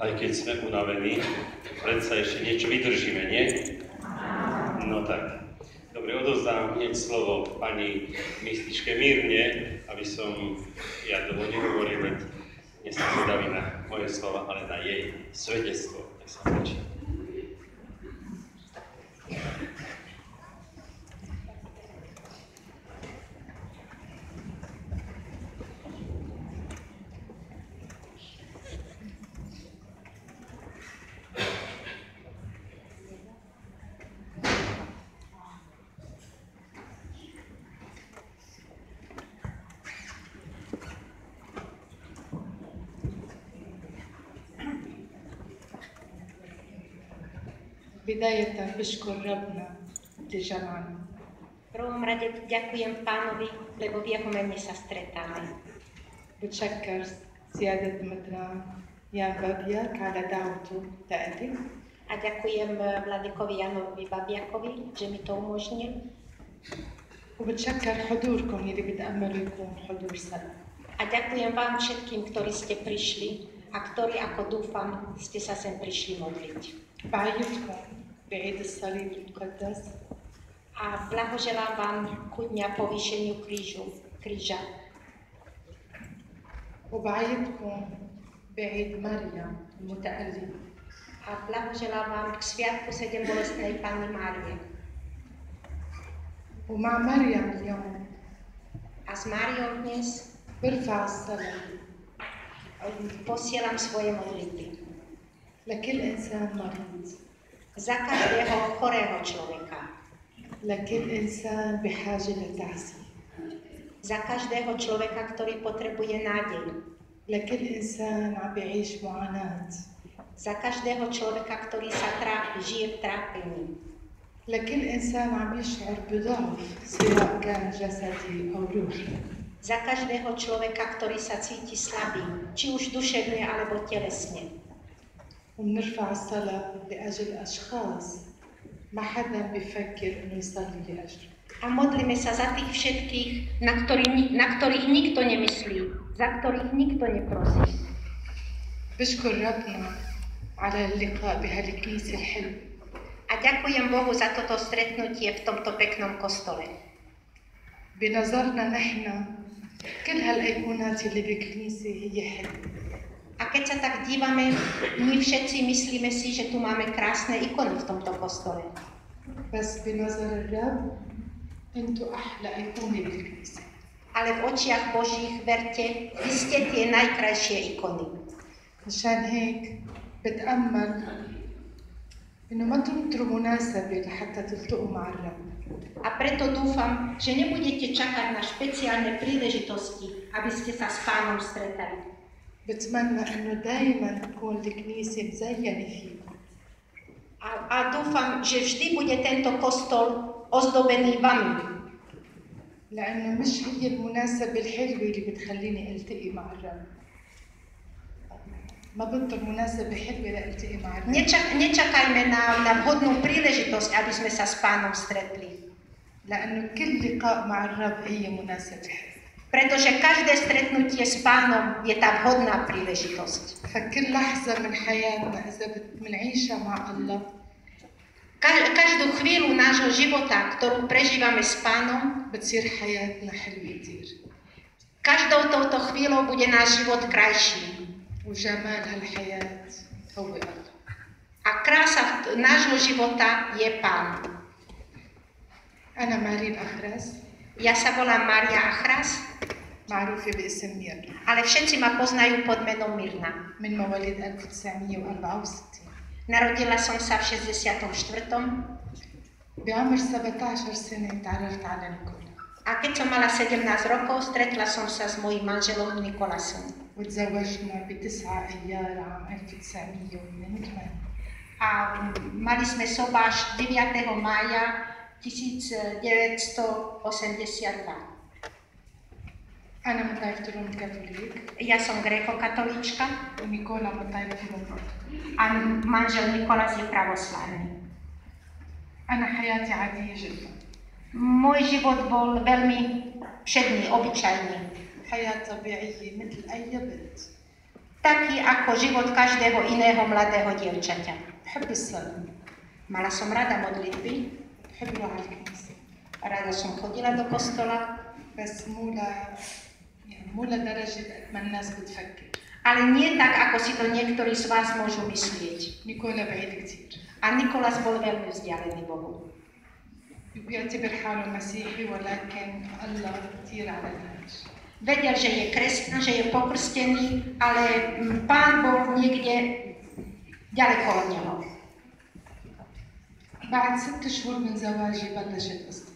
Aj keď sme unavení, predsa ešte niečo vydržíme, nie? No tak. Dobre, odovzdám hneď slovo pani mističke Mírne, aby som ja dlho nehovoril, veď nie som zvedavý na moje slova, ale na jej svedectvo. Tak sa páči. بداية بشكر ربنا لجمعنا. V prvom rade ďakujem Pánovi, lebo v jeho mene sa stretáme. بتشكر سيادة مدران يان بابياك على دعوته تأتي. A ďakujem Vladikovi Janovi Babiakovi, že mi to umožnil. وبتشكر حضوركم اللي بتأملوا يكون حضور سلام. A ďakujem vám všetkým, ktorí ste prišli a ktorí, ako dúfam, ste sa sem prišli modliť. بعيدكم بعيد الصليب المقدس. A blahoželám vám ku dňa povýšeniu kríža. وبعيدكم بعيد مريم المتألمة. A blahoželám vám k sviatku sedembolestnej Panny Márie. ومع مريم اليوم A s Máriou dnes برفع الصلاة posielam svoje modlitby. لكل إنسان مريض. Za každého chorého človeka. لكل إنسان بحاجة لتعزية. Za každého človeka, ktorý potrebuje nádej. لكل إنسان عم بيعيش معاناة. Za každého človeka, ktorý sa trápi, žije v trápení. لكل إنسان عم يشعر بضعف سواء كان جسدي أو روحي. Za každého človeka, ktorý sa cíti slabý, či už duševne alebo telesne. وبنرفع الصلاة لأجل أشخاص ما حدا بيفكر إنه يصلي لأجله. A modlíme sa za tých všetkých, na ktorých nikto nemyslí, za ktorých nikto neprosí. بشكر ربنا على اللقاء بهالكنيسة الحلوة. A ďakujem Bohu za toto stretnutie v tomto peknom kostole. بنظرنا نحن كل هالأيقونات اللي بالكنيسة هي حلوة. A keď sa tak dívame, my všetci myslíme si, že tu máme krásne ikony v tomto kostole. بس بنظر الرب انتو احلى ايقونه بالكنيسه. Ale v očiach Božích, verte, vy ste tie najkrajšie ikony. مشان هيك بتأمل انه ما تنطروا مناسبة لحتى تلتقوا مع الرب. A preto dúfam, že nebudete čakať na špeciálne príležitosti, aby ste sa s Pánom stretali. بتمنى انه دائما تكون الكنيسة مزينة فيكم. A dúfam, že vždy bude tento kostol ozdobený vami. لأنه مش هي المناسبة الحلوة اللي بتخليني ألتقي مع الرب. ما بنطر مناسبة حلوة لألتقي مع الرب. Nečakajme na vhodnú príležitosť, aby sme sa s Pánom stretli. لأنه كل لقاء مع الرب هي مناسبة حلوة. Pretože každé stretnutie s Pánom je tá vhodná príležitosť. فكل لحظة من حياتنا إذا بنعيشها مع الله. Každú chvíľu nášho života, ktorú prežívame s Pánom, بتصير حياتنا حلوة كتير. Každou touto chvíľou bude náš život krajší. وجمال هالحياة هو الله. A krása nášho života je Pán. أنا مارين أخرس. Ja sa volám Mária Achras, معروفة باسم ميرنا. ale všetci ma poznajú pod menom Mirna. من مواليد 1964. Narodila som sa v 64. بعمر 17 سنة تعرفت على نيكولا. A keď som mala 17 rokov, stretla som sa s mojím manželom Nikolasom. وتزوجنا ب9 أيار عام 1982. A mali sme sobáš 9. mája 1982. أنا من طائفة الروم الكاثوليك. Ja som grékokatolíčka ونيكولا من طائفة الروم. a manžel Nikolas je pravoslavný. أنا حياتي عادية جدا. Môj život bol veľmi všedný, obyčajný. حياة طبيعية مثل أي بنت. taký ako život každého iného mladého dievčaťa. بحب الصلاة Mala som rada modlitby, بحب أروح على الكنيسة rada som chodila do kostola, بس مو لدرجة قد ما الناس بتفكر. ale nie tak, ako si to niektorí z vás môžu myslieť. نيكولا بعيد كتير A Nikolás bol veľmi vzdialený Bohu. بيعتبر حاله مسيحي ولكن الله كتير على الهامش. Vedel, že je kresťan, že je pokrstený, ale Pán bol niekde ďaleko od neho. بعد 6 شهور من زواجي بلشت قصتي.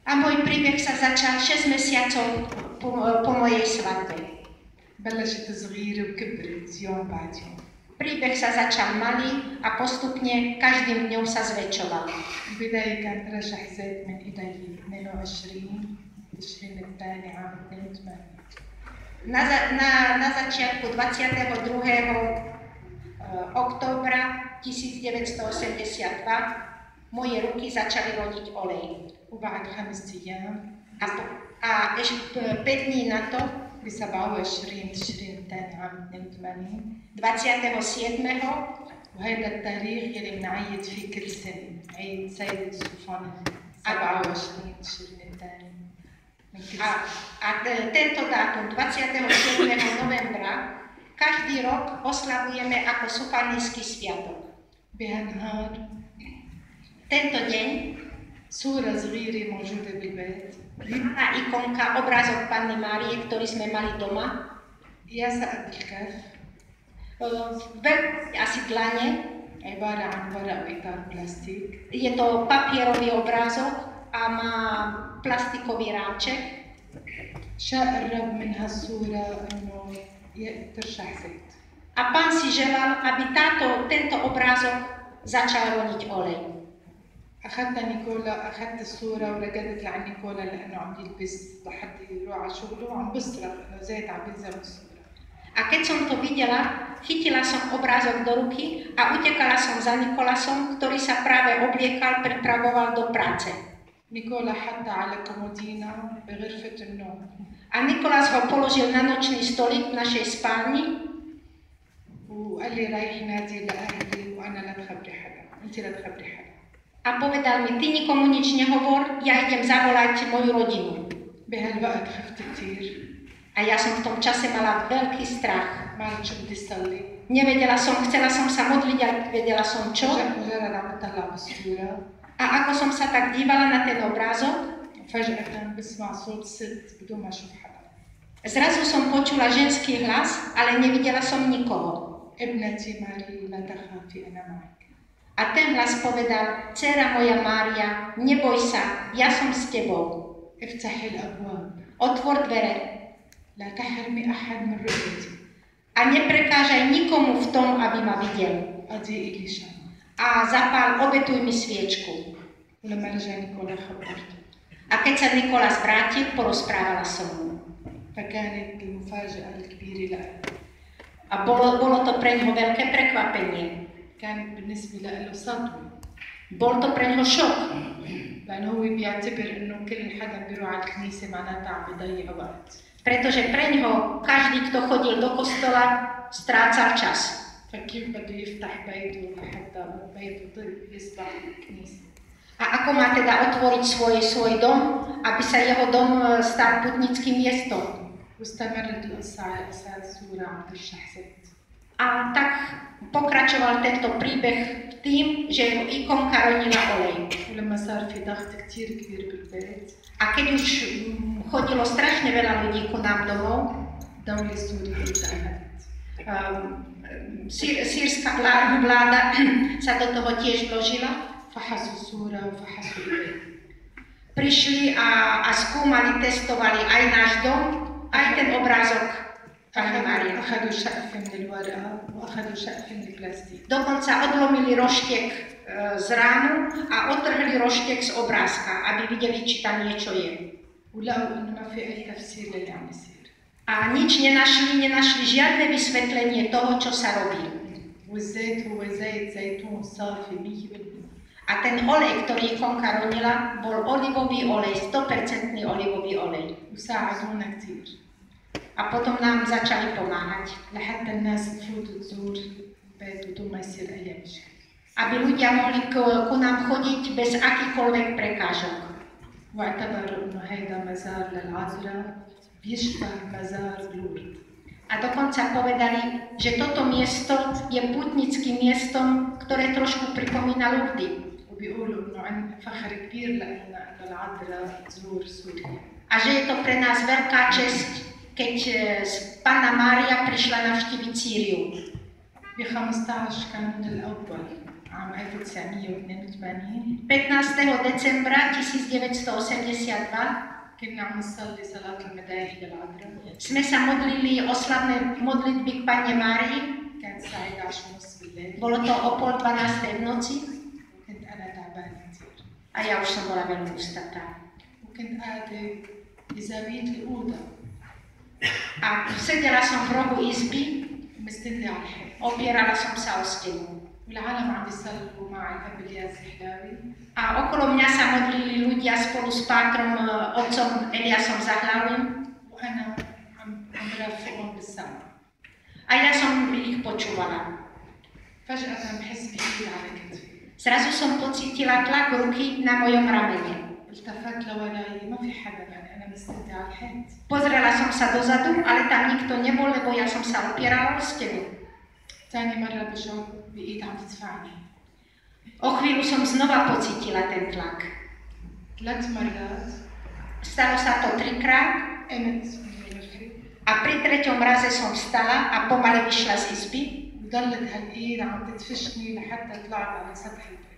A môj príbeh sa začal 6 mesiacov po mojej svadbe. بلشت صغيرة وكبرت يوم بعد يوم. Príbeh sa začal malý a postupne každým dňom sa zväčšoval. البداية كانت رشح زيت من إيدي 22 تشرين الثاني عام 82. Na začiatku 22. októbra 1982 moje ruky začali rodiť olej. وبعد 5 أيام A ešte 5 dní na to, ب 27 تشرين الثاني عام 82 27. وهذا التاريخ يلي بنعيد فيه كل سنة عيد سيد السلطان 27 تشرين الثاني من كل سنة. A tento dátum 27. novembra každý rok oslavujeme ako Sufanísky sviatok. بهالنهار Tento deň صورة صغيرة موجودة بالبيت malá ikonka, obrázok Panny Márie, ktorý sme mali doma, قياسها قد الكف asi dlane. عبارة عن ورق وإطار بلاستيك Je to papierový obrázok a má plastikový rámček. شاء الرب من هالصورة إنه ترشح زيت. A Pán si želal, aby tento obrázok začal roniť olej. أخذت الصورة ورقدت لعند نيكولا لأنه عم يلبس لحد يروح على شغله وعم بصرخ إنه زيت عم بينزل من الصورة. A keď som to videla, chytila som obrázok do ruky a utekala som za Nikolasom, ktorý sa práve obliekal, pripravoval do práce. نيكولا حطها على كومودينا بغرفة النوم. A Nikolás ho položil na nočný stolík v našej spálni وقال لي رايح نادي لأهلي وأنا لا تخبري حدا، أنت لا تخبري حدا. a povedal mi, ty nikomu nič nehovor, ja idem zavolať moju rodinu. بهالوقت خفت كتير. A ja som v tom čase mala veľký strach. ما عرفت شو بدي صلي. Nevedela som, chcela som sa modliť, ale vedela som čo. مجرد عم بطلع بالصورة. A ako som sa tak dívala na ten obrázok, فجأة بسمع صوت ست بدون ما أشوف حدا. zrazu som počula ženský hlas, ale nevidela som nikoho. ابنتي ماري لا تخافي أنا معك. A ten hlas povedal, dcéra moja Mária, neboj sa, ja som s tebou. افتحي الأبواب. Otvor dvere لا تحرمي أحد من رؤيتي. a neprekážaj nikomu v tom, aby ma videl. أضيء لي شمعة. A zapál, obetuj mi sviečku. ولما رجع نيكولا خبرته. A keď sa Nikolás vrátil, porozprávala som mu. فكانت المفاجأة الكبيرة له. A bolo to pre ňoho veľké prekvapenie. كانت بالنسبة له صدمة. Bol to pre ňoho šok. لأنه هو بيعتبر إنه كل حدا بيروح على الكنيسة معناتها عم بيضيع وقت. Pretože pre ňoho každý, kto chodil do kostola, strácal čas. فكيف بده يفتح بيته لحتى بيته يصبح كنيسة. A ako má teda otvoriť svoj dom, aby sa jeho dom stal putnickým miestom. واستمرت القصة على أساس صورة عم ترشح زيت. A tak pokračoval tento príbeh tým, že jeho ikonka ronila olej. ولما صار في ضغط كتير كبير بالبيت. A keď už chodilo strašne veľa ľudí ku nám domov, الدولة السورية انتهت. sýrska vláda sa do toho tiež vložila. فحصوا الصورة وفحصوا البيت. Prišli a skúmali, testovali aj náš dom, aj ten obrázok Panny Márie. أخذوا شقفة من الورقة وأخذوا شقفة من البلاستيك. Dokonca odlomili roštek z rámu a otrhli roštek z obrázka, aby videli, či tam niečo je. ولقوا إنه ما في أي تفسير للي عم يصير. A nič nenašli žiadne vysvetlenie toho, čo sa robí. والزيت هو زيت زيتون صافي 100%. A ten olej, ktorý ikonka ronila, bol olivový olej, 100% olivový olej. وساعدونا كثير. A A potom nám začali pomáhať, لحتى الناس تفوت تزور البيت بدون ما يصير أي مشكلة. aby ľudia mohli ku nám chodiť bez akýchkoľvek prekážok. واعتبروا إنه هيدا مزار للعذراء بيشبه مزار لورد. A dokonca povedali, že toto miesto je pútnickým miestom, ktoré trošku pripomína Lourdes. وبيقولوا إنه عن فخر كبير لنا إنه العذراء تزور سوريا. A že je to pre nás veľká česť, keď Panna Mária prišla navštíviť Sýriu. ب 15 كان الأول عام 1982 15. decembra 1982 كنا عم نصلي صلاة المدايح للعذراء. sme sa modlili oslavné modlitby k Panne Márii. كانت الساعة 11:30 بالليل. Bolo to o 11:30 v noci كنت أنا تعبانة كثير. a ja už som bola veľmi ustatá. وكنت قاعدة بزاوية الأوضة A sedela som v rohu izby, مستندة على الحيط. opierala som sa o stenu. والعالم عم بيصلوا مع الأب الياس الحلاوي. A okolo mňa sa modlili ľudia spolu s pátrom otcom Eliasom Zahlavým وأنا عم رافقهم بالسماء. a ja som ich počúvala. فجأة بحس بإيد على كتفي. Zrazu som pocítila tlak ruky na mojom ramene. التفت لوراي ما في حدا يعني أنا مستندة على الحيط. Pozrela som sa dozadu, ale tam nikto nebol, lebo ja som sa opierala o stenu. ثاني مرة بشعر بإيد عم تدفعني. O chvíľu som znova pocítila ten tlak. 3 مرات Stalo sa to 3-krát قمت من المخرج a pri 3. raze som vstala a pomaly vyšla z izby وضلت هالإيد عم تدفشني لحتى طلعت على سطح البيت.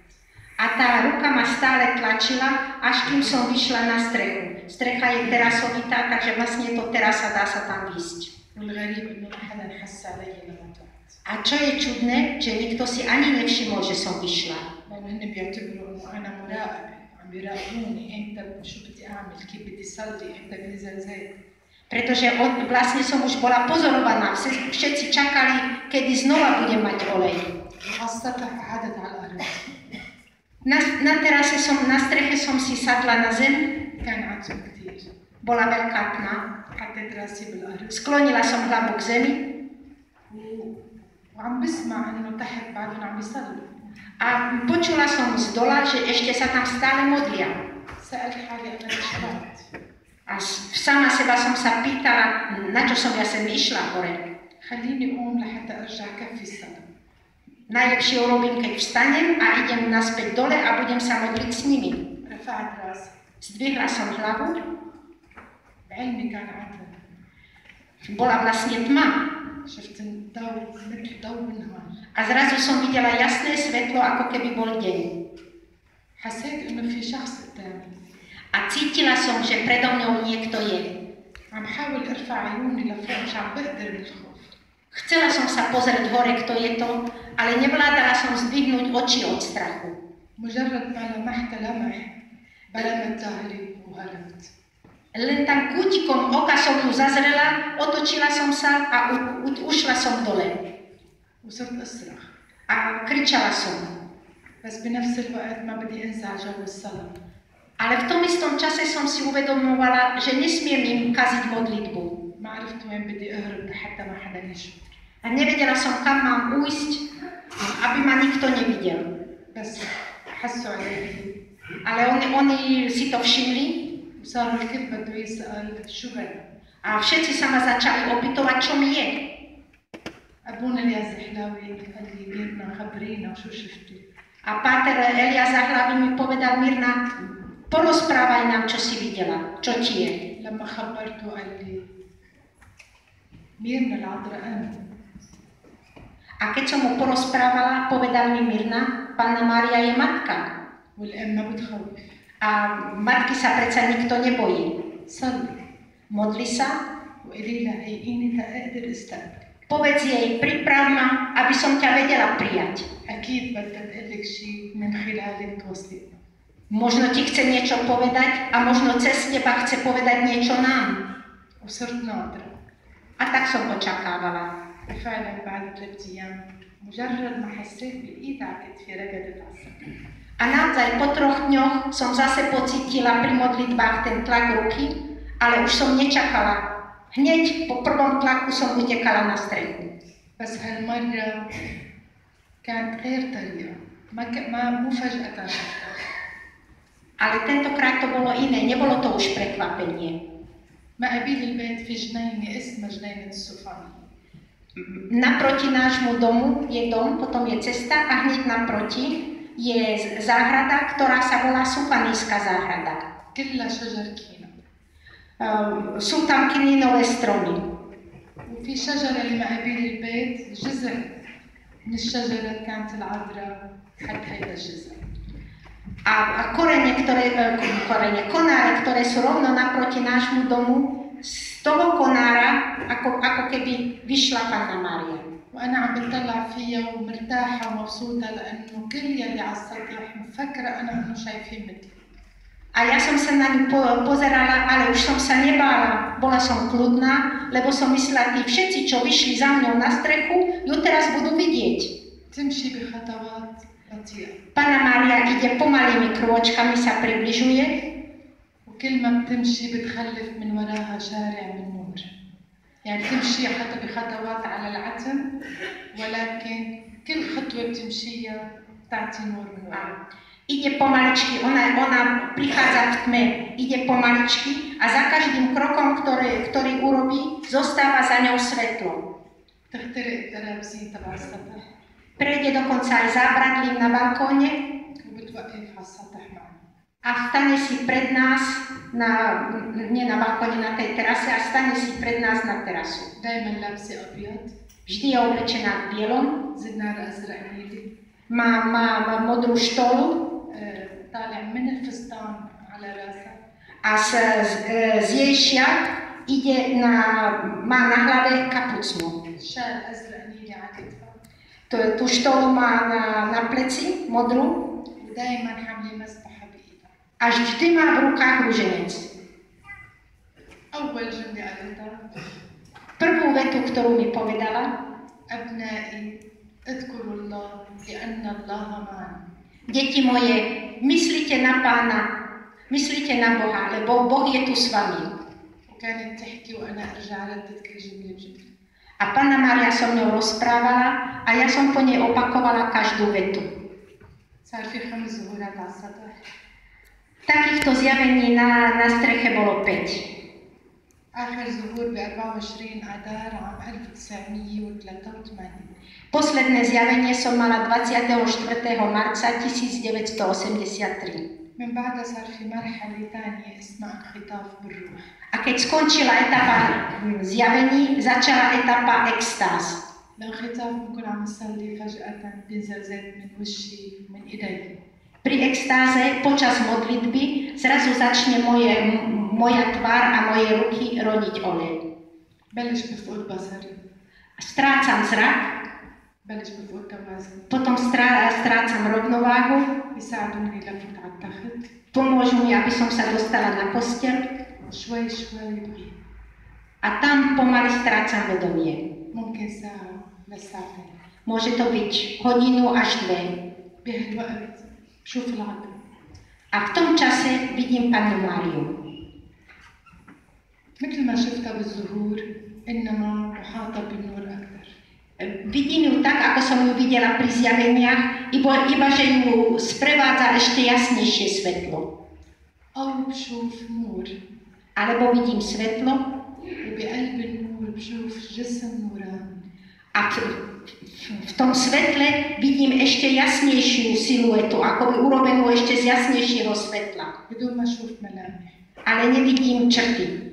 a tá ruka ma stále tlačila, až kým som vyšla na strechu. Strecha je terasovitá, takže vlastne je to terasa, dá sa tam výjsť. والغريب إنه ما حدا حس علي لما طلعت. A čo je čudné, že nikto si ani nevšimol, že som vyšla. لأنه هن بيعتبروا إنه أنا مراقبة، عم بيراقبوني إمتى شو بدي أعمل، كيف بدي صلي، إمتى بدي زلزال. Pretože vlastne som už bola pozorovaná, všetci čakali, kedy znova budem mať olej. وخاصة قعدت على الأرض. Na terase na streche som si sadla na zem, كان عطش كثير. bola veľká tma, حطيت راسي بالأرض sklonila som hlavu k zemi وعم بسمع إنه تحت بعدهم عم بيصلوا. a počula som z dola, že ešte sa tam stále modlia. سألت حالي أنا ليش طلعت؟ A sama seba som sa pýtala, na čo som ja sem išla hore. خليني أقوم لحتى أرجع كفي الصلاة. Najlepšie urobím, keď vstanem a idem naspäť dole a budem sa modliť s nimi. رفعت راسي. Zdvihla som hlavu, بعلمي كان عتمة. bola vlastne tma شفت الضوء مثل ضوء النهار. a zrazu som videla jasné svetlo, ako keby bol deň. حسيت إنه في شخص قدامي. A cítila som, že predo mňou niekto je. عم حاول ارفع عيوني لفوق مش عم بقدر من الخوف. Chcela som sa pozrieť hore, kto je to, ale nevládala som zdvihnúť oči od strachu. مجرد ما لمحت لمح بلمت ظهري وهربت. Len tam kútikom oka som ju zazrela, otočila som sa a ušla som dole. وصرت أصرخ. A kričala som. بس بنفس الوقت ما بدي أنسى جو الصلاة. Ale v tom istom čase som si uvedomovala, že nesmiem im kaziť modlitbu. ما عرفت وين بدي أهرب لحتى ما حدا يشوف. A nevedela som, kam mám ujsť, aby ma nikto nevidel. بس حسوا علي. Ale oni si to všimli وصار الكل بده يسأل شو هذا. a všetci sa ma začali opytovať, čo mi je. أبونا الياس الحلاوي قال لي ميرنا خبرينا شو شفتي. A páter Elia Zahlavý mi povedal, Mirna, porozprávaj nám, čo si videla, čo ti je. لما خبرته قال لي ميرنا العذراء أنا. A keď som mu porozprávala, povedal mi Mirna, Panna Mária je matka. والأم ما بتخوف. A matky sa predsa nikto nebojí. صلي Modli sa, وقولي لها هيئيني تقدر استقبل. povedz jej, priprav ma, aby som ťa vedela prijať. أكيد بدها تقلك شيء من خلالك توصلي. Možno ti chce niečo povedať a možno cez teba chce povedať niečo nám. وصرت ناطرة. A tak som očakávala. وفعلا بعد 3 أيام مجرد ما حسيت بإيد على كتفي رقدت على السطح. A naozaj po 3 dňoch som zase pocítila pri modlitbách ten tlak ruky, ale už som nečakala Hneď po prvom tlaku som utekala na strechu. بس هالمرة كانت غير طريقة مو فجأة. Ale tentokrát to bolo iné, nebolo to už prekvapenie. ما قبيل البيت في جنينة اسمها جنينة السوفاني. Naproti nášmu domu je dom, potom je cesta a hneď naproti je záhrada, ktorá sa volá Sufanijská záhrada. كلها شجر كينا. Sú tam kinínové stromy. وفي شجرة اللي ما قبيل البيت جزء من الشجرة كانت العذراء حد هيدا الجزء. A konáre, ktoré sú rovno naproti nášmu domu, z toho konára ako keby vyšla Panna Mária. وأنا عم بتطلع فيها ومرتاحة ومبسوطة لأنه كل يلي على السطح مفكرة أنا إنه شايفين مثلي. A ja som sa na ňu pozerala, ale už som sa nebála. Bola som kľudná, lebo som myslela, tí všetci, čo vyšli za mňou na strechu, ju teraz budú vidieť. تمشي بخطوات بطيئة. Panna Mária ide pomalými krôčkami, sa približuje. وكل ما بتمشي بتخلف من وراها شارع من نور. يعني تمشي حتى بخطوات على العتم ولكن كل خطوة بتمشيها تعطي نور من وراها. Ide pomaličky, ona prichádza v tme, ide pomaličky a za každým krokom, ktorý urobí, zostáva za ňou svetlo. تخترق الترابزين تبع السطح. Prejde dokonca aj zábradlím na balkóne وبتوقف على السطح معنا. a stane si pred nás, nie na balkóne, na tej terase, a stane si pred nás na terasu. دايما لابسة أبيض. Vždy je oblečená v bielom, زنار أزرق نيلي. má modrú štolu طالع من الفستان على راسها. a z jej šiat má na hlave kapucnu. شال أزرق نيلي على كتفها. Tú štolu má na pleci, modrú, ودايما حاملة مسبحة بإيدها. a vždy má v rukách ruženec. أول جملة قالتها Prvú vetu, ktorú mi povedala: أبنائي اذكروا الله لأن الله معنا. Deti moje, myslite na Pána, myslite na Boha, lebo Boh je tu s vami. وكانت تحكي وأنا أرجع ردد كل جملة بجملة. A Panna Mária so mnou rozprávala a ja som po nej opakovala každú vetu. صار في 5 ظهورات على السطح. Takýchto zjavení na streche bolo 5. آخر ظهور ب 24 آذار عام 1983. Posledné zjavenie som mala 24. marca 1983. من بعدها صار في مرحلة ثانية اسمها انخطاف بالروح. A keď skončila etapa zjavení, začala etapa extáz. الانخطاف بكون عم نصلي فجأة بينزل زيت من وشي من إيدي. Pri extáze počas modlitby zrazu začne moja tvár a moje ruky roniť olej. بلش بفقد بصري. Strácam zrak, بلش بفقد توازن. potom strácam rovnováhu, بيساعدوني لفوت على التخت. pomôžu mi, aby som sa dostala na posteľ شوي شوي بغيب. a tam pomaly strácam vedomie. ممكن ساعة لساعتين. Môže to byť hodinu až 2. بهالوقت بشوف العذراء. A v tom čase vidím Pannu Máriu. مثل ما شفتها بالظهور إنما محاطة بالنور أكثر. Vidím ju tak, ako som ju videla pri zjaveniach, iba že ju sprevádza ešte jasnejšie svetlo. أو بشوف نور. Alebo vidím svetlo وبقلب النور بشوف جسم نوراني. a v tom svetle vidím ešte jasnejšiu siluetu, ako by urobenú ešte z jasnejšieho svetla. بدون ما أشوف ملامح. Ale nevidím črty.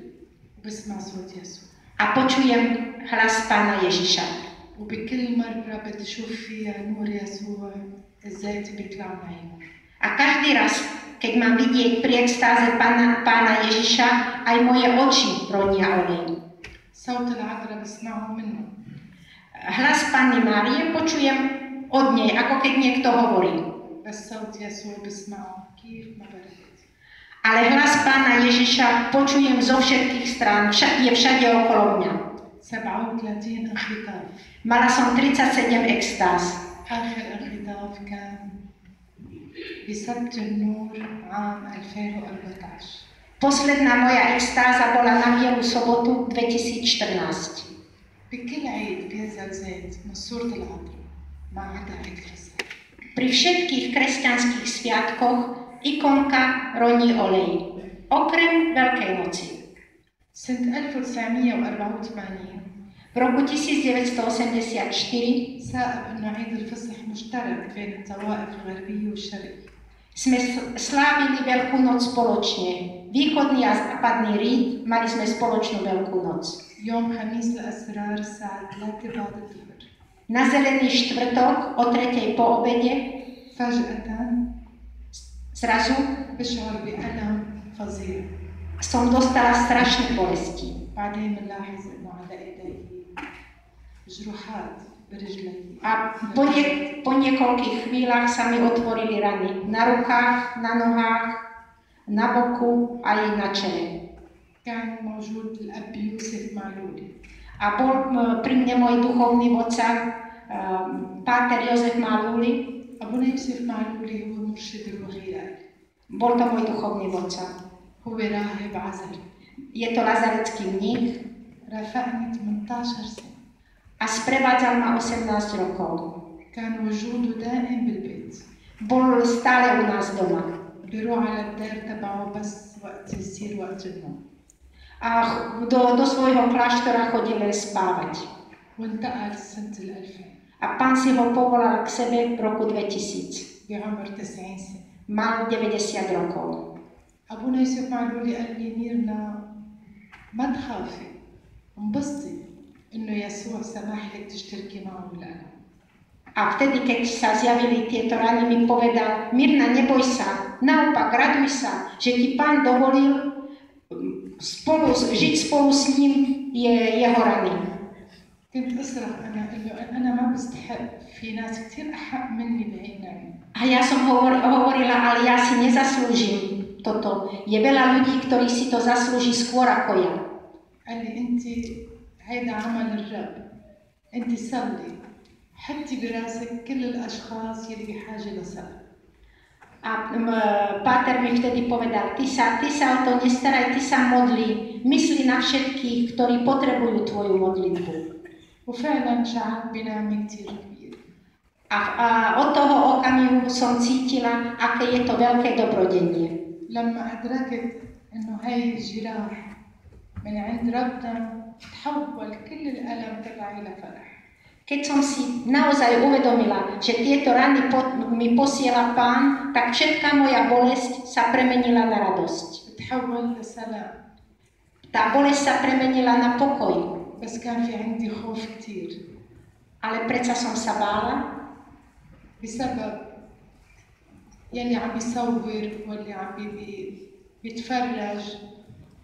وبسمع صوت يسوع. A počujem hlas Pána Ježiša. وبكل مرة بدي أشوف فيها نور يسوع الزيت بيطلع من عينه. A každý raz, keď mám vidieť pri extáze Pána Ježiša, aj moje oči ronia olej. صوت العذراء بسمعه منه. Hlas Panny Márie počujem od nej, ako keď niekto hovorí. بس صوت يسوع بسمعه كيف ما بدي. Ale hlas Pána Ježiša počujem zo všetkých strán, je všade okolo mňa. 37 انخطاف. Mala som 37 extáz. آخر انخطاف كان بسبت النور عام 2014. Posledná moja extáza bola na Bielu sobotu 2014. بكل عيد بينزل زيت من صورة العذراء ما عدا عيد الفصح. Pri všetkých kresťanských sviatkoch ikonka roní olej, okrem Veľkej noci. سنة 1984 V roku 1984 سائب إنه عيد الفصح مشترك بين الطوائف الغربية والشرقية. sme slávili Veľkú noc spoločne. Východný a západný Rít mali sme spoločnú Veľkú noc. يوم خميس الأسرار الساعة 3 بعد الظهر. Na Zelený štvrtok o 3:00 po obede فجأة zrazu بشعر بألم فظيع. som dostala strašné bolesti. بعدين بنلاحظ إنه على إيدي جروحات برجلي. A po niekoľkých chvíľach sa mi otvorili rany na rukách, na nohách, na boku aj na čele. كان موجود الأب يوسف معلولي. A bol pri mne môj duchovný vodca, páter Jozef Malúli. أبونا يوسف معلولي هو مرشد الوغيرة. Bol to môj duchovný vodca. هو راهب عزري. Je to lazarecký mních رافقني 18 سنة. a sprevádzal ma 18 rokov. كان وجوده دائم بالبيت. Bol stále u nás doma. بيروح على الدار تبعه بس وقت يصير وقت النوم. A do svojho kláštora chodil len spávať. وانتقل سنة 2000 A pán si ho povolal k sebe v roku 2000. بعمر 90 سنة. Mal 90 rokov. أبونا يوسف معلولي قال لي ميرنا ما تخافي انبسطي إنه يسوع سمح لك تشتركي معه بالألم. A vtedy, keď sa zjavili tieto rany, mi povedal: Mirna, neboj sa, naopak raduj sa, že ti pán dovolil žiť spolu s ním jeho rany. كنت أصرخ أنا ما بستحق، في ناس كثير أحق مني بعيني. A ja som hovorila, ale ja si nezaslúžim toto. Je veľa ľudí, ktorí si to zaslúži skôr ako ja. قال لي أنت هيدا عمل الرب، أنت صلي، حطي براسك كل الأشخاص يلي بحاجة لصلاة. A páter mi vtedy povedal: ty sa o to nestaraj, ty sa modli, mysli na všetkých, ktorí potrebujú tvoju modlitbu. وفعلا شعرت بنعمة كثير كبيرة. A od toho okamihu som cítila, aké je to veľké dobrodenie. لما أدركت إنه هاي الجراح من عند ربنا تحول كل الألم تبعي لفرح. Keď som si naozaj uvedomila, že tieto rany mi posiela Pán, tak všetká moja bolesť sa premenila na radosť. تحول لسلام. Tá bolesť sa premenila na pokoj. بس كان في عندي خوف كثير. Ale predsa som sa bála, بسبب يلي عم بيصور واللي عم بيتفرج.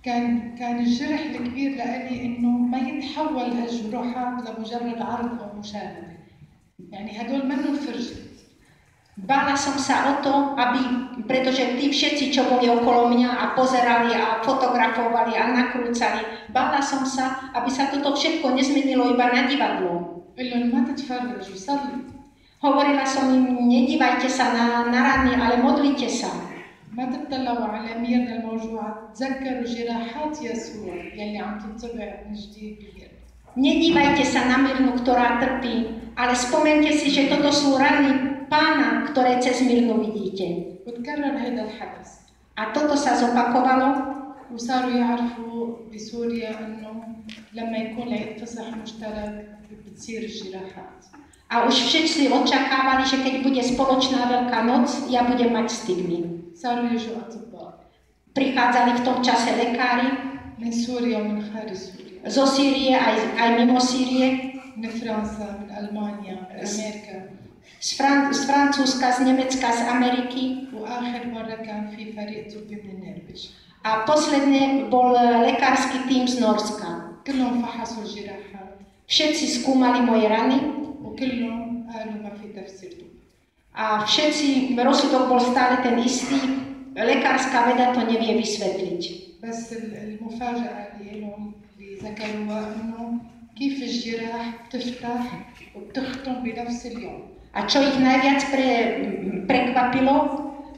كان الجرح الكبير لإلي إنه ما يتحول هالجروحات لمجرد عرض أو مشاهدة. يعني هدول منهم فرجة. bála som sa o to, pretože tí všetci, čo boli okolo mňa a pozerali a fotografovali a nakrúcali, bála som sa, aby sa toto všetko nezmenilo iba na divadlo. قل لهم ما تتفرج وصلي. Hovorila som im: nedívajte sa na rany, ale modlite sa. ما تطلعوا على ميرنا الموجوعة، تذكروا جراحات يسوع يلي عم تنطبع من جديد باليد. Nedívajte sa na Mirnu, ktorá trpí, ale spomente si, že toto sú rany Pána, ktoré cez Mirnu vidíte. وتكرر هذا الحدث. A toto sa zopakovalo وصاروا يعرفوا بسوريا إنه لما يكون العيد فصح مشترك بتصير الجراحات. a už všetci očakávali, že keď bude spoločná Veľká noc, ja budem mať stigmy. صاروا يجوا أطباء. Prichádzali v tom čase lekári من سوريا ومن خارج سوريا. zo Sýrie aj mimo Sýrie, من فرنسا، من ألمانيا، من أمريكا. z Francúzska, z Nemecka, z Ameriky. وآخر مرة كان في فريق طبي من النرويج. A posledne bol lekársky tím z Norska. كلهم فحصوا الجراحات. Všetci skúmali moje rany وكلهم قالوا ما في تفسير طبي. a všetci, rozsudok bol stále ten istý, lekárska veda to nevie vysvetliť. بس المفاجأة اللي ذكروها إنه كيف الجراح بتفتح وبتختم بنفس اليوم. A čo ich najviac prekvapilo,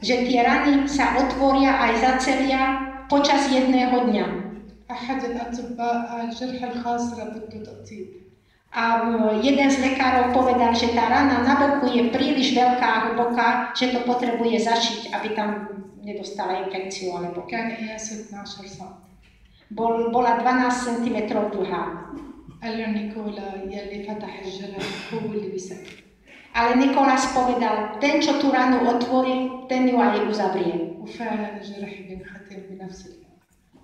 že tie rany sa otvoria aj zacelia počas jedného dňa. أحد الأطباء قال جرح الخاصرة بده تقطيب. A jeden z lekárov povedal, že tá rana na boku je príliš veľká a hlboká, že to potrebuje zašiť, aby tam nedostala infekciu alebo... كان قياسه 12 سم. Bola 12 cm dlhá. قال له نيكولا يلي فتح الجرح هو اللي بيسكر. Ale Nikolás povedal, ten, čo tú ranu otvoril, ten ju aj uzavrie. وفعلا الجرح بينختم بنفس اليوم.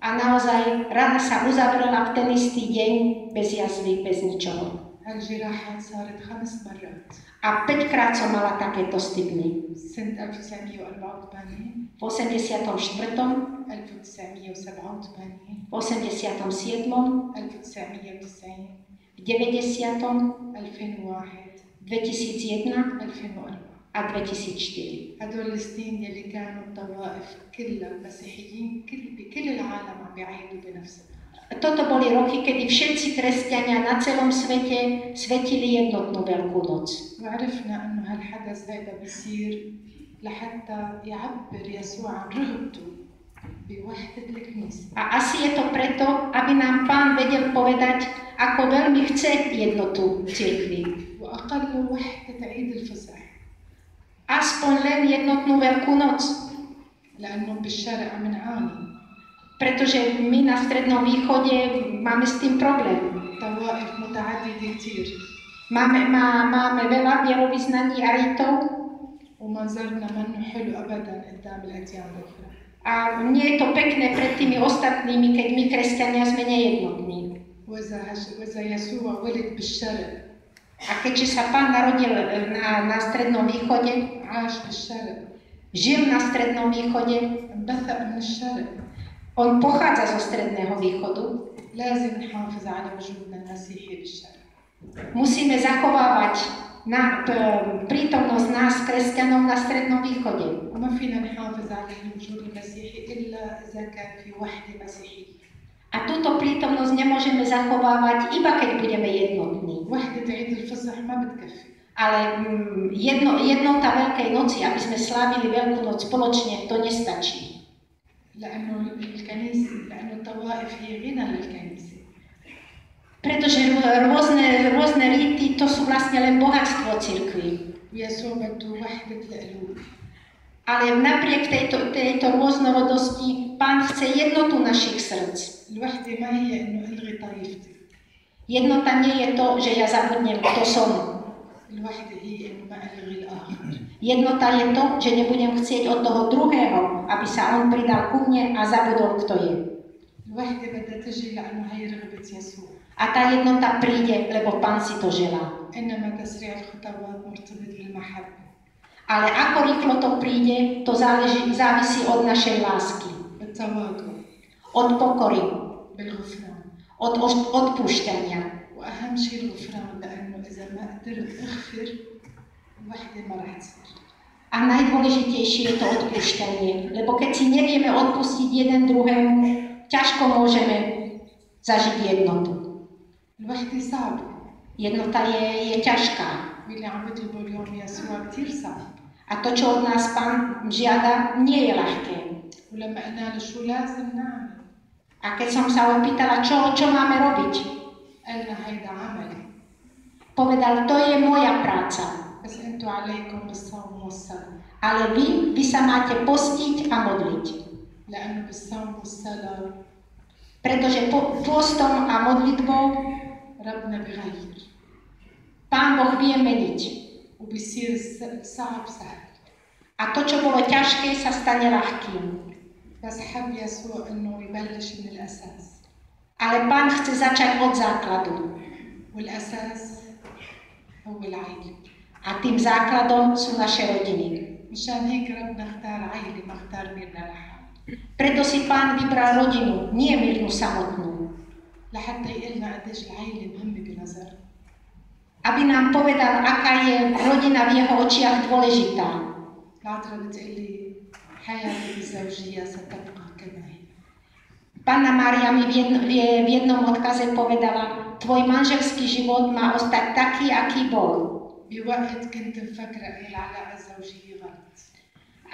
A naozaj rana sa uzavrela v ten istý deň, bez jazvy, bez ničoho. هالجراحات صارت 5 مرات. A 5-krát som mala takéto stigmy. سنة 1984 V 84., 1987 v 87., 1990 v 90., 2001 2001 2004 a 2004. هدول السنين يلي كانوا الطوائف كلها المسيحيين بكل العالم عم بيعيدوا بنفس الوقت. Toto boli roky, kedy všetci kresťania na celom svete svetili jednotnú Veľkú noc. وعرفنا انه هالحدث هيدا بيصير لحتى يعبر يسوع عن رغبته بوحدة الكنيسة. A asi je to preto, aby nám Pán vedel povedať, ako veľmi chce jednotu cirkvi. وأقل وحدة عيد الفصح. Aspoň len jednotnú Veľkú noc. لأنه بالشرق عم نعاني. Pretože my na Strednom východe máme s tým problém. طوائف متعددة كتير. Máme veľa vierovyznaní a rítov. وما زلنا منه حلو أبدا قدام الأديان الأخرى. A nie je to pekné pred tými ostatnými, keď my kresťania sme nejednotní. وإذا يسوع ولد بالشرق. A keďže sa Pán narodil na Strednom východe, عاش بالشرق. žil na Strednom východe, انبثق من الشرق. on pochádza zo Stredného východu, لازم نحافظ على وجودنا المسيحي بالشرق. musíme zachovávať prítomnosť nás, kresťanov, na Strednom východe. وما فينا نحافظ على الوجود المسيحي إلا إذا كان في وحدة مسيحية. A túto prítomnosť nemôžeme zachovávať, iba keď budeme jednotní. وحدة عيد الفصح ما بتكفي. Ale jednota Veľkej noci, aby sme slávili Veľkú noc spoločne, to nestačí. لأنه الطوائف هي غنى للكنيسة. Pretože rôzne rity, to sú vlastne len bohatstvo cirkvi. ويسوع بده وحدة القلوب. Ale napriek tejto rôznorodosti, Pán chce jednotu našich srdc. الوحدة ما هي إنه ألغي طائفتي. Jednota nie je to, že ja zabudnem, kto som. الوحدة هي إنه ما ألغي الآخر. Jednota je to, že nebudem chcieť od toho druhého, aby sa on pridal ku mne a zabudol, kto je. الوحدة بدها تجي لأنه هي رغبة يسوع. A tá jednota príde, lebo Pán si to želá. إنما تسريع الخطوات مرتبط بالمحبة. Ale ako rýchlo to príde, to závisí od našej lásky, بالتواضع. od pokory, بالغفران. od odpúšťania. وأهم شيء الغفران لأنه إذا ما قدرت أغفر الوحدة ما رح تصير. A najdôležitejšie je to odpúšťanie, lebo keď si nevieme odpustiť jeden druhému, ťažko môžeme zažiť jednotu. الوحدة صعبة. Jednota je ťažká. واللي عم بيطلبوا اليوم يسوع كثير صعب. A to, čo od nás Pán žiada, nie je ľahké. ولما قلنا له شو لازم نعمل؟ A keď som sa opýtala, čo máme robiť, قالنا هيدا عملي. povedal, to je moja práca. بس انتوا عليكم بالصوم والصلاة. Ale vy sa máte postiť a modliť. لأنه بالصوم والصلاة Pretože postom a modlitbou ربنا بغير. Pán Boh vie meniť. وبيصير صعب سهل. A to, čo bolo ťažké, sa stane ľahkým. بس حب يسوع إنه يبلش من الأساس. Ale Pán chce začať od základu. والأساس هو العيلة. A tým základom sú naše rodiny. مشان هيك ربنا اختار عيلة ما اختار ميرنا لحالها. Preto si Pán vybral rodinu, nie Mirnu samotnú. لحتى يقلنا قديش العيلة مهمة بنظره. Aby nám povedal, aká je rodina v jeho očiach dôležitá. العذراء بتقلي حياتي الزوجية ستبقى كما هي. Panna Mária mi v jednom odkaze povedala, tvoj manželský život má ostať taký, aký bol. بوقت كنت مفكرة إن العلاقة الزوجية غلط.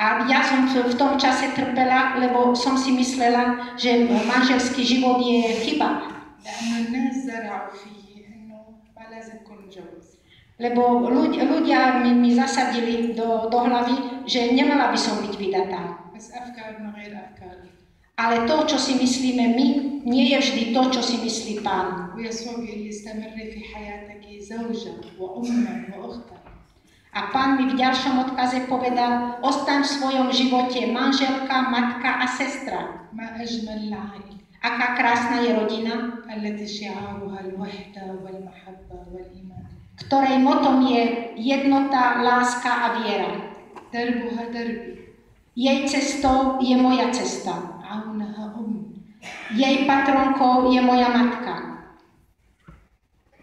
A ja som v tom čase trpela, lebo som si myslela, že manželský život je chyba. لأنه الناس زرعوا فيه إنه ما لازم أكون متجوز. Lebo ľudia mi zasadili do hlavy, že nemala by som byť vydatá. بس أفكارنا غير أفكاري. Ale to, čo si myslíme my, nie je vždy to, čo si myslí Pán. ويسوع بيقول لي استمري في حياتك زوجة وأما وأختا. A Pán mi v ďalšom odkaze povedal, ostaň v svojom živote manželka, matka a sestra. ما أجمل العائلة. Aká krásna je rodina, التي شعارها الوحدة والمحبة والإيمان. ktorej motom je jednota, láska a viera. دربها دربي. Jej cestou je moja cesta. عونها أمي. Jej patronkou je moja matka.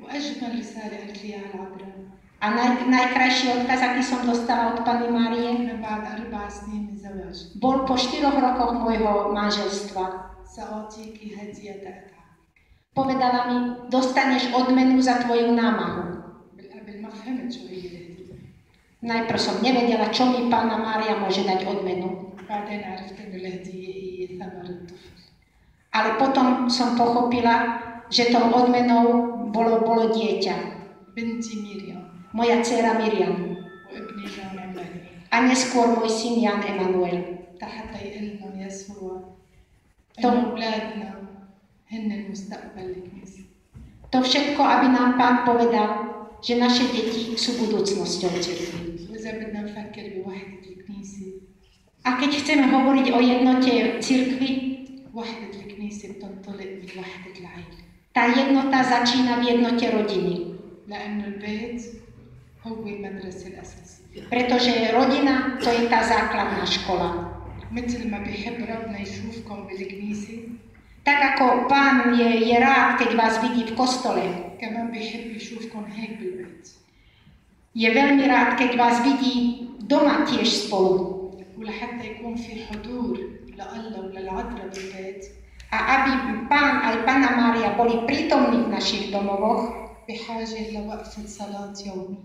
وأجمل رسالة قالت لي على العذراء. A najkrajší odkaz, aký som dostala od Panny Márie, من بعد 4 سنين من زواج bol po 4 rokoch môjho manželstva. سأعطيك هدية أتعب. Povedala mi, dostaneš odmenu za tvoju námahu. بالقبل ما فهمت شو هي الهدية. Najprv som nevedela, čo mi Panna Mária môže dať odmenu. بعدين عرفت إنه الهدية هي ثمر الطفل. Ale potom som pochopila, že tou odmenou bolo dieťa. بنتي ميريام. Moja dcéra Miriam. وابني جون عمانويل. A neskôr môj syn Jan Emanuel. حتى يقلنا يسوع طب. إنه أولادنا هن المستقبل الكنيسة. To všetko, aby nám Pán povedal, že naše deti sú budúcnosťou cirkvi. وإذا بدنا نفكر بوحدة الكنيسة. A keď chceme hovoriť o jednote cirkvi, وحدة الكنيسة بتنطلق من وحدة العائلة. tá jednota začína v jednote rodiny. لأنه البيت هو المدرسة الأساسية. Pretože rodina to je tá základná škola. مثل ما بيحب ربنا يشوفكم بالكنيسة. Tak ako Pán je rád, keď vás vidí v kostole, كمان بيحب يشوفكم هيك بالبيت. je veľmi rád, keď vás vidí doma tiež spolu. ولحتى يكون في حضور لله وللعذراء بالبيت. A aby Pán aj Panna Mária boli prítomní v našich domovoch, بحاجة لوقفة صلاة يومية.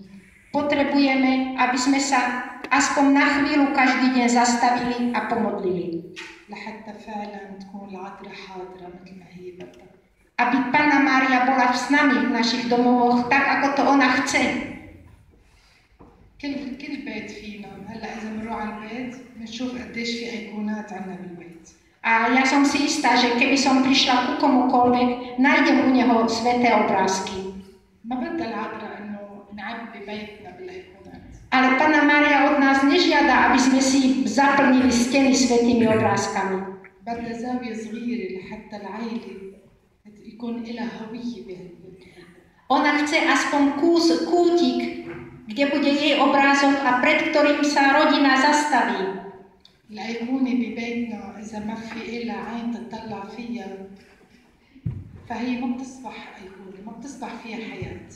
potrebujeme, aby sme sa aspoň na chvíľu každý deň zastavili a pomodlili. لحتى فعلا تكون العذراء حاضرة مثل ما هي بدها. Aby Panna Mária bola s nami v našich domovoch tak, ako to ona chce. كل بيت فينا هلا إذا بنروح على البيت بنشوف قديش في أيقونات عنا بالبيت. A ja som si istá, že keby som prišla ku komukoľvek, nájdem u neho sväté obrázky. ما بدها العذراء إنه نعبي بيتنا بالأيقونات. Ale Panna Mária od nás nežiada, aby sme si zaplnili steny svätými obrázkami. بدها زاوية صغيرة لحتى العائلة يكون لها هوية بهالبيت. Ona chce aspoň kútik, kde bude jej obrázok a pred ktorým sa rodina zastaví. الأيقونة ببيتنا إذا ما في إلها عين تطلع فيها فهي ما بتصبح أيقونة، ما بتصبح فيها حياة.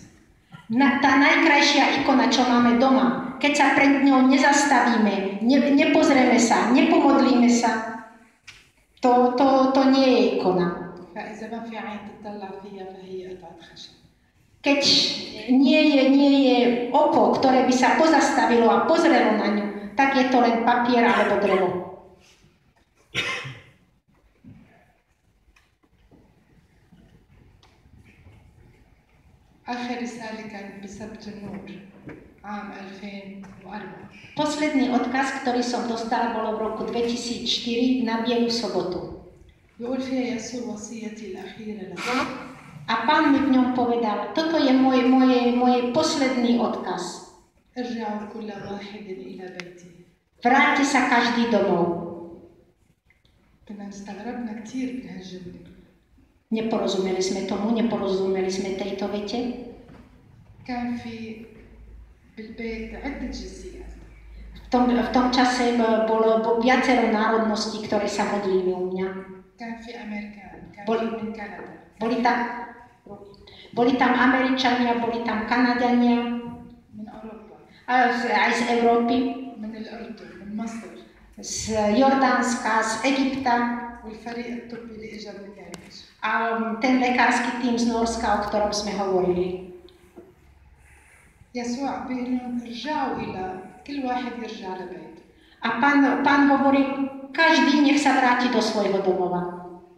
Tá najkrajšia ikona, čo máme doma, keď sa pred ňou nezastavíme, nepozrieme sa, nepomodlíme sa, to nie je ikona. فإذا ما في عين تطلع فيها فهي قطعة خشب. Keď nie je oko, ktoré by sa pozastavilo a pozrelo na ňu, tak je to len papier alebo drevo. آخر رسالة كانت بسبت النور عام 2004. Posledný odkaz, ktorý som dostala, bolo v roku 2004 na Bielu sobotu. يقول فيها يسوع وصيتي الأخيرة لك. A Pán mi v ňom povedal, toto je môj posledný odkaz. ارجعوا كل واحد إلى بيته. Vráťte sa každý domov. كنا استغربنا كثير من هالجملة. Neporozumeli sme tomu, neporozumeli sme tejto vete. كان في بالبيت عدة جنسيات. V tom čase bolo viacero národností, ktoré sa modlili u mňa. كان في أمريكان، كان بول- في من كندا. Boli tam Američania, boli tam Kanadania, من أوروبا، aj z Európy, من الأردن، من مصر، z Jordánska, z Egypta والفريق الطبي اللي إجا من النرويج. a ten lekársky tým z Norska, o ktorom sme hovorili. يسوع بيقول لهم ارجعوا إلى كل واحد يرجع لبيته. A pán hovoril, každý nech sa vráti do svojho domova.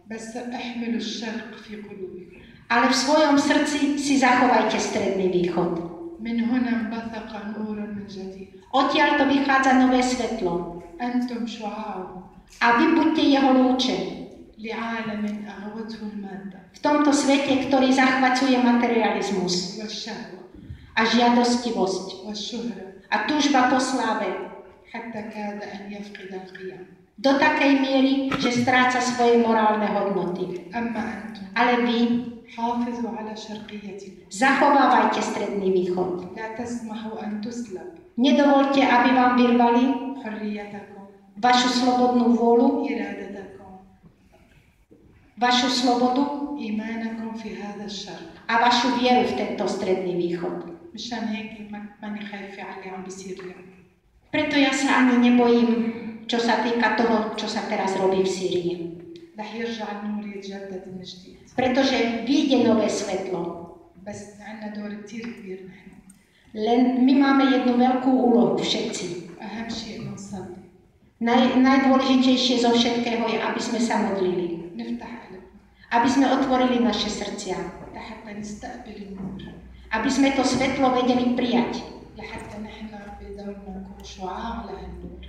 بس احملوا الشرق في قلوبكم. Ale v svojom srdci si zachovajte stredný východ. من هنا انبثق نور من جديد. Odtiaľ to vychádza nové svetlo. أنتم شعاعه A vy buďte jeho lúče. لعالم أغوته المادة V tomto svete, ktorý zachvacuje materializmus والشهوة a žiadostivosť والشهرة a túžba po sláve حتى كاد أن يفقد القيم. do takej miery, že stráca svoje morálne hodnoty. أما أنتم Ale vy حافظوا على شرقيتكم. zachovávajte stredný východ. لا تسمحوا أن تسلب Nedovoľte, aby vám vyrvali حريتكم vašu slobodnú vôľu, إرادتكم vašu slobodu إيمانكم في هذا الشرق. a vašu vieru v tento stredný východ. مشان هيك ماني خايفة على اللي عم بيصير اليوم. Preto ja sa ani nebojím, čo sa týka toho, čo sa teraz robí v Sýrii. رح يرجع النور يتجدد من جديد. Pretože vyjde nové svetlo. بس عندنا دور كتير كبير نحن. Len my máme jednu veľkú úlohu všetci. أهم شيء إنه نصلي. Najdôležitejšie zo všetkého je, aby sme sa modlili. نفتح قلبنا Aby sme otvorili naše srdcia. لحتى نستقبل النور. Aby sme to svetlo vedeli prijať. لحتى نحن بدورنا نكون شعاع لهالنور.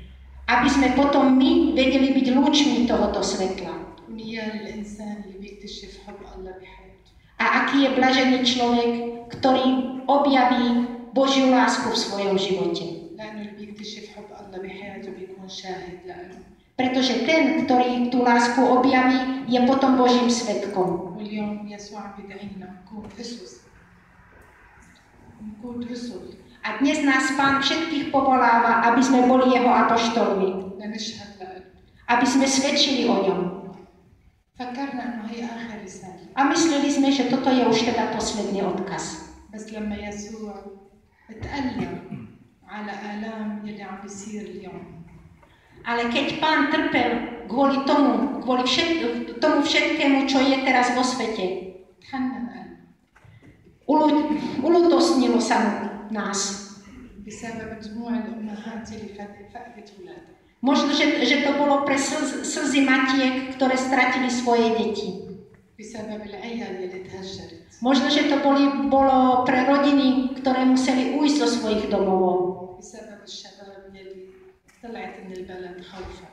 Aby sme potom my vedeli byť lúčmi tohoto svetla. ونيال الإنسان اللي بيكتشف حب الله بحياته. A aký je blažený človek, ktorý objaví Božiu lásku v svojom živote. لأنه اللي بيكتشف حب الله بحياته بيكون شاهد لأنه. Pretože ten, ktorý tú lásku objaví, je potom Božím svedkom. واليوم يسوع بدعينا نكون أسس. نكون رسل. A dnes nás Pán všetkých povoláva, aby sme boli jeho apoštolmi. لنشهد له. Aby sme svedčili o ňom. فكرنا إنه هي آخر رسالة. A mysleli sme, že toto je už teda posledný odkaz. بس لما يسوع اتألم على آلام اللي عم بيصير اليوم. Ale keď Pán trpel kvôli tomu všetkému, čo je teraz vo svete, تحنن قلبه. Ulútosnilo sa mu nás. بسبب دموع الأمهات اللي فقدت أولادها. Možno, že to bolo pre slzy matiek, ktoré stratili svoje deti. بسبب العيال اللي تهجرت. Možno, že to bolo pre rodiny, ktoré museli ujsť zo svojich domov. بسبب الشباب اللي طلعت من البلد خوفا.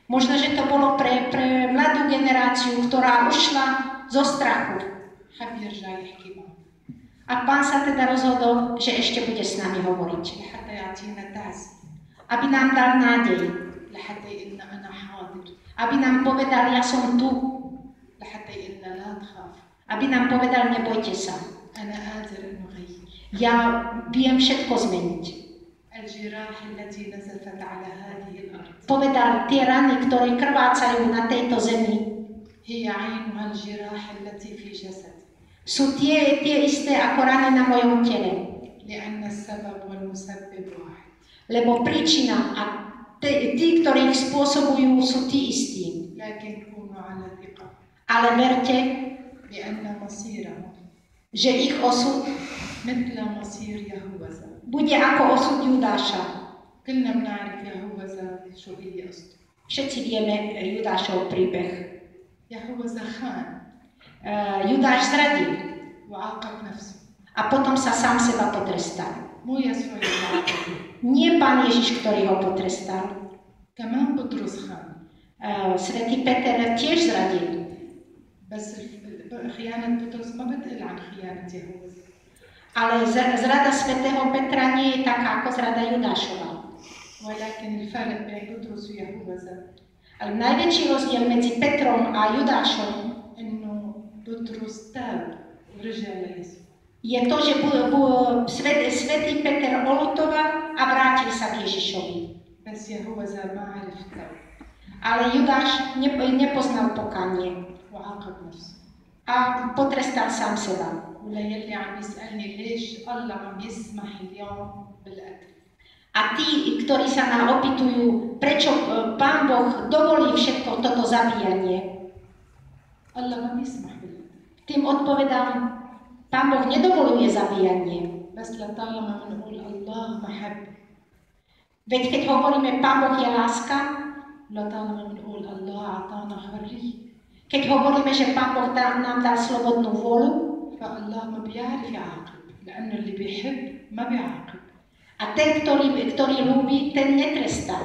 Možno, že to bolo pre mladú generáciu, ktorá ušla zo strachu. حب يرجع يحكي معه. A Pán sa teda rozhodol, že ešte bude s nami hovoriť. لحتى يعطينا تعزية. Aby nám dal nádej. لحتى يقلنا أنا حاضر. Aby nám povedal, ja som tu. لحتى يقلنا لا تخاف. Aby nám povedal, nebojte sa. أنا قادر إنه أغير. Ja viem všetko zmeniť. الجراح التي نزفت على هذه الأرض. Povedal, tie rany, ktoré krvácajú na tejto zemi, هي عينها الجراح التي في جسد. sú tie isté ako rany na mojom tele. لأن السبب والمسبب واحد. Lebo príčina a tí, ktorí ich spôsobujú, sú tí istí. لكن كونوا على ثقة. Ale verte, بأن مصيرهم že ich osud مثل مصير يهوذا. bude ako osud Judáša. كلنا بنعرف يهوذا شو هي قصته. Všetci vieme Judášov príbeh. يهوذا خان Judáš zradil وعاقب نفسه. a potom sa sám seba potrestal. مو يسوع اللي عاقبه. Nie Pán Ježiš, ktorý ho potrestal. كمان بطرس خان. Svätý Peter tiež zradil. بس خيانة بطرس ما بتقل عن خيانة يهوذا. Ale zrada svätého Petra nie je taká ako zrada Judášova. ولكن الفرق بين بطرس ويهوذا Ale najväčší rozdiel medzi Petrom a Judášom إنه بطرس تاب ورجع ليسوع. je to, že svätý Peter oľutoval a vrátil sa k Ježišovi. بس يهوذا ما عرف تاب Ale Judáš nepoznal pokanie وعاقب نفسه. a potrestal sám seba. وليلي عم يسألني ليش الله عم يسمح اليوم بالقتل. A tí, ktorí sa ma opýtujú, prečo Pán Boh dovolí všetko toto zabíjanie, الله ما بيسمح بالقتل. tým odpovedám, Pán Boh nedovoluje zabíjanie. بس لطالما بنقول الله محب. Veď keď hovoríme, Pán Boh je láska, لطالما بنقول الله أعطانا حرية keď hovoríme, že Pán Boh nám dal slobodnú vôľu, فالله ما بيعرف يعاقب لأنه اللي بيحب ما بيعاقب a ten, ktorý ľúbi, ten netrestá.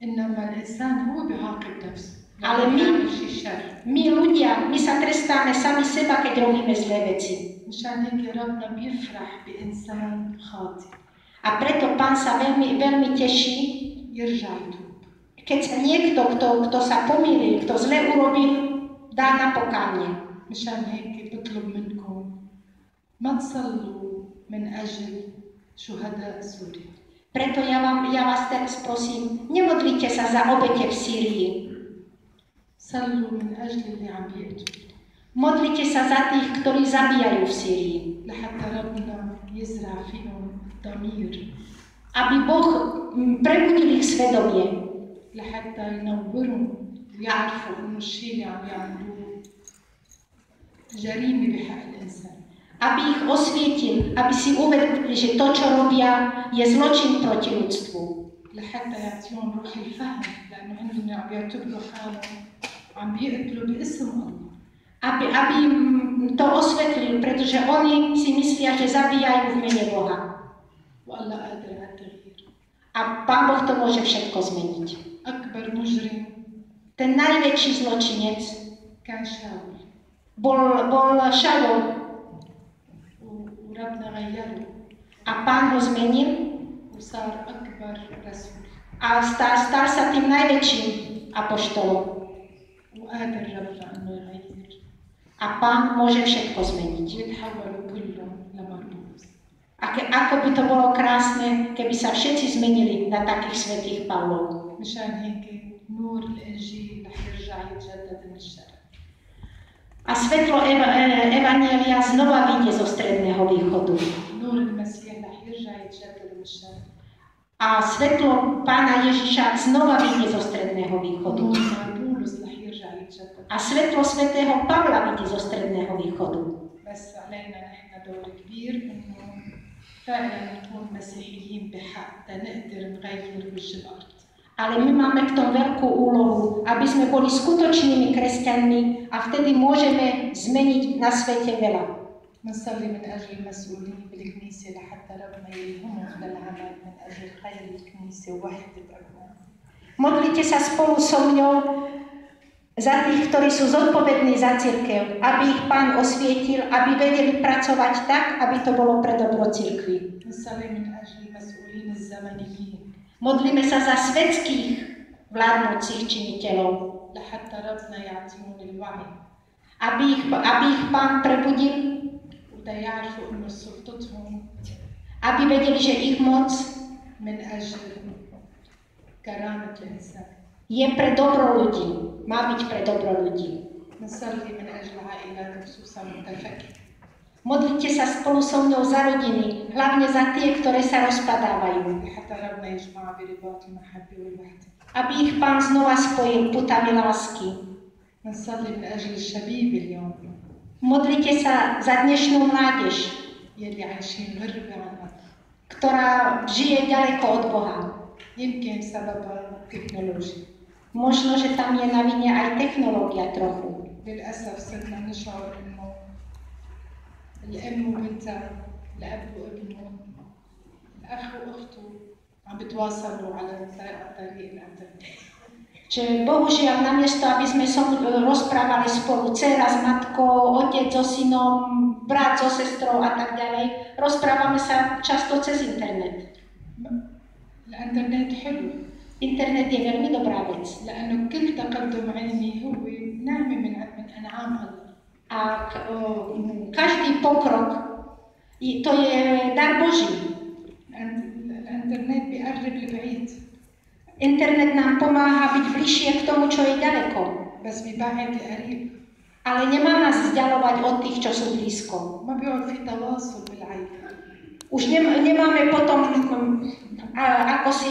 إنما الإنسان هو بيعاقب نفسه Ale my ľudia, my sa trestáme sami seba, keď robíme zlé veci. مشان هيك ربنا بيفرح بإنسان خاطئ A preto Pán sa veľmi, veľmi teší, يرجع يتوب keď sa niekto, kto sa pomýlil, kto zle urobil, dá na pokánie. مشان هيك بطلب منكم ما تصلوا من أجل شهداء سوريا. Preto ja vás teraz prosím, nemodlite sa za obete v Sýrii. صلوا من أجل اللي عم بيقتلوا. Modlite sa za tých, ktorí zabíjajú v Sýrii. لحتى ربنا يزرع فيهم ضمير. Aby Boh prebudil ich svedomie. لحتى ينورهم ويعرفوا إنه الشيء اللي عم يعملوه جريمة بحق الإنسان. Aby ich osvietil, aby si uvedomili, že to, čo robia, je zločin proti ľudstvu. لحتى يعطيهم روح الفهم لأنه هن عم يعتبروا حالهم عم بيقتلوا باسم الله. Aby im to osvetlil, pretože oni si myslia, že zabíjajú v mene Boha. والله قادر على التغيير. A Pán Boh to môže všetko zmeniť. أكبر مجرم Ten najväčší zločinec كان شاول bol Šaul وربنا غيره a Pán ho zmenil وصار أكبر رسول a stal sa tým najväčším apoštolom. وقادر ربنا إنه يغير A Pán môže všetko zmeniť. ويتحولوا كلهم لمرموز. Ako by to bolo krásne, keby sa všetci zmenili na takých svätých Pavlov. مشان هيك نور الإنجيل رح يرجع يتجدد من الشرق. A svetlo Evanjelia znova vyjde zo Stredného východu. نور المسيح رح يرجع يتجدد من الشرق. A svetlo Pána Ježiša znova vyjde zo Stredného východu. نور بولس رح يرجع يتجدد. A svetlo svätého Pavla vyjde zo Stredného východu. بس علينا نحن دور كبير إنه فعلا نكون مسيحيين بحق تنقدر نغير وجه الأرض. Ale my máme v tom veľkú úlohu, aby sme boli skutočnými kresťanmi a vtedy môžeme zmeniť na svete veľa. نصلي من أجل المسؤولين بالكنيسة لحتى ربنا يلهمهم للعمل من أجل خير الكنيسة ووحدة أبنائها. Modlite sa spolu so mňou za tých, ktorí sú zodpovední za cirkev, aby ich Pán osvietil, aby vedeli pracovať tak, aby to bolo pre dobro cirkvi. نصلي من أجل المسؤولين الزمنيين Modlíme sa za svetských vládnúcich činiteľov, لحتى ربنا يعطيهم الوعي aby ich Pán prebudil, ودا يعرفوا إنه سلطتهم aby vedeli, že ich moc من أجل كرامة الإنسان. je pre dobro ľudí, má byť pre dobro ľudí. نصلي من أجل عائلات خصوصا متفككة. Modlite sa spolu so mnou za rodiny, hlavne za tie, ktoré sa rozpadávajú, لحتى ربنا يجمع برباط المحبة والوحدة. aby ich Pán znova spojil putami lásky. نصلي من أجل الشبيب اليوم Modlite sa za dnešnú mládež, يلي عايشين غربة عن الأرض. ktorá žije ďaleko od Boha. يمكن سببها التكنولوجيا. Možno, že tam je na vine aj technológia trochu. للأسف صرنا نشعر إنه الأم وبنتها الأب وابنه الأخ وأخته عم بتواصلوا على طريق الإنترنت. Že bohužiaľ, namiesto, aby sme rozprávali spolu dcera s matkou, otec so synom, brat so sestrou a tak ďalej, rozprávame sa často cez internet. الإنترنت حلو. Internet je veľmi dobrá vec. لأنه كل تقدم علمي هو نعمة من أنعام الله. A každý pokrok, to je dar Boží. الإنترنت بيقرب البعيد. Internet nám pomáha byť bližšie k tomu, čo je ďaleko. بس بيبعد القريب. Ale nemá nás vzdialovať od tých, čo sú blízko. ما بيقعد في تواصل بالعين. Už nemáme potom, ako si,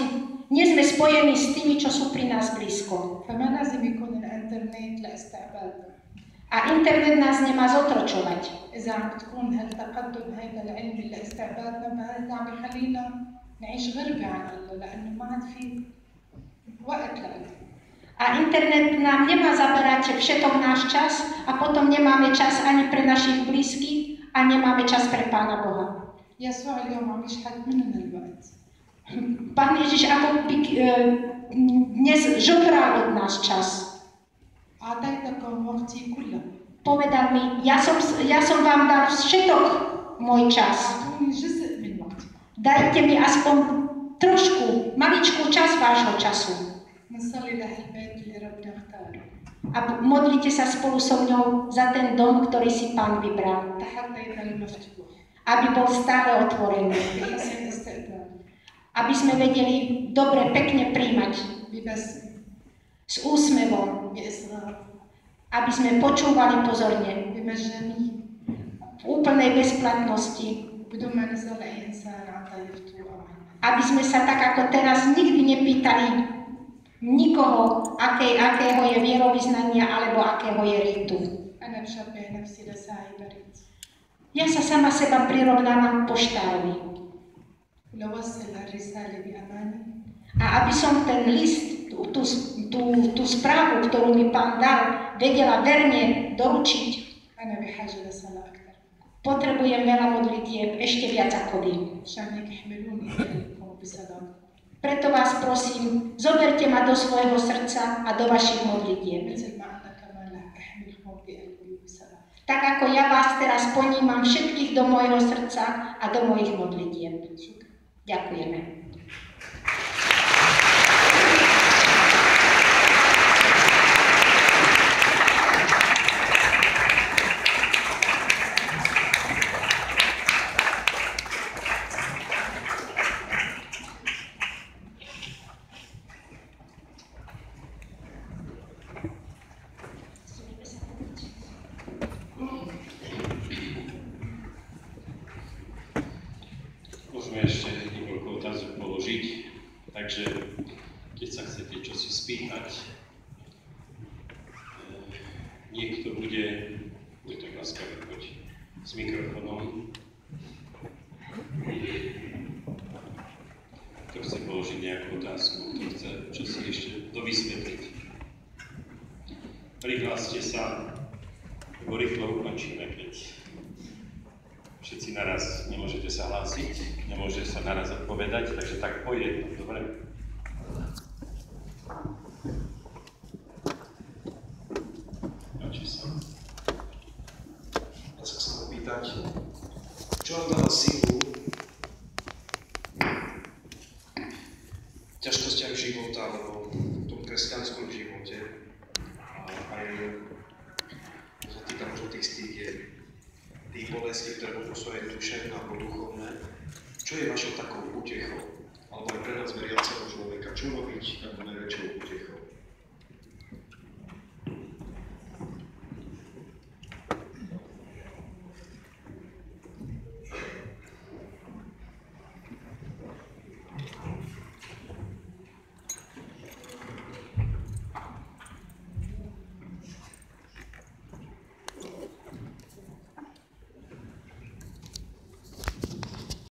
nie sme spojení s tými, čo sú pri nás blízko. فما لازم يكون الإنترنت لاستعباد. A internet nás nemá zotročovať. إذا عم بتكون هالتقدم هذا العلمي لاستعبادنا فهذا عم يخلينا نعيش غربة عن الله لأنه ما عاد في وقت لله. A internet nám nemá zaberať všetok náš čas a potom nemáme čas ani pre našich blízkych a nemáme čas pre Pána Boha. يسوع اليوم عم يشحت مننا الوقت. Pán Ježiš ako by dnes žobral od nás čas. أعطيتكم وقتي كله. Povedal mi, ja som vám dal všetok môj čas. أعطوني جزء من وقتي. Dajte mi aspoň trošku, maličkú časť vášho času. نصلي لهالبيت اللي ربنا اختاره. A modlite sa spolu so mňou za ten dom, ktorý si Pán vybral. حتى يضل مفتوح. Aby bol stále otvorený. بحسن استقبال. Aby sme vedeli dobre, pekne príjmať. ببسم. S úsmevom. بإصرار. Aby sme počúvali pozorne. بمجانية. V úplnej bezplatnosti. بدون ما نسأل أي إنسان عن طائفته أو عن. Aby sme sa tak ako teraz nikdy nepýtali nikoho, akého je vierovyznania alebo akého je ritu. أنا بشبه نفسي لساعي بريد. Ja sa sama seba prirovnávam poštárovi. ولوصل الرسالة بأمانة. A aby som ten list, tú správu, ktorú mi Pán dal, vedela verne doručiť, أنا بحاجة لصلاة أكثر. potrebujem veľa modlitieb, ešte viac ako vy. عشان هيك احملوني إليكم بصلاة. Preto vás prosím, zoberte ma do svojho srdca a do vašich modlitieb. مثل ما أنا كمان رح أحملكم بقلبي بصلاة. Tak ako ja vás teraz ponímam všetkých do môjho srdca a do mojich modlitieb. Ďakujeme. Môžeme ešte niekoľko otázok položiť, takže keď sa chcete čosi spýtať, niekto bude tak láskavý, poď s mikrofónom. Kto chce položiť nejakú otázku, kto chce čosi ešte dovysvetliť. Prihláste sa, lebo rýchlo ukončíme, keď všetci naraz nemôžete sa hlásiť, nemôže sa naraz odpovedať, takže tak po jednom, dobre? Páči sa. Ja sa chcem opýtať, čo vám dáva silu v ťažkostiach života, alebo v tom kresťanskom živote, a aj čo sa týka možno tých stígieb, tých bolestí, ktoré možno sú aj duševné alebo duchovné, čo je vašou takou útechou? Alebo aj pre nás veriaceho človeka, čo robiť ako najväčšou útechou?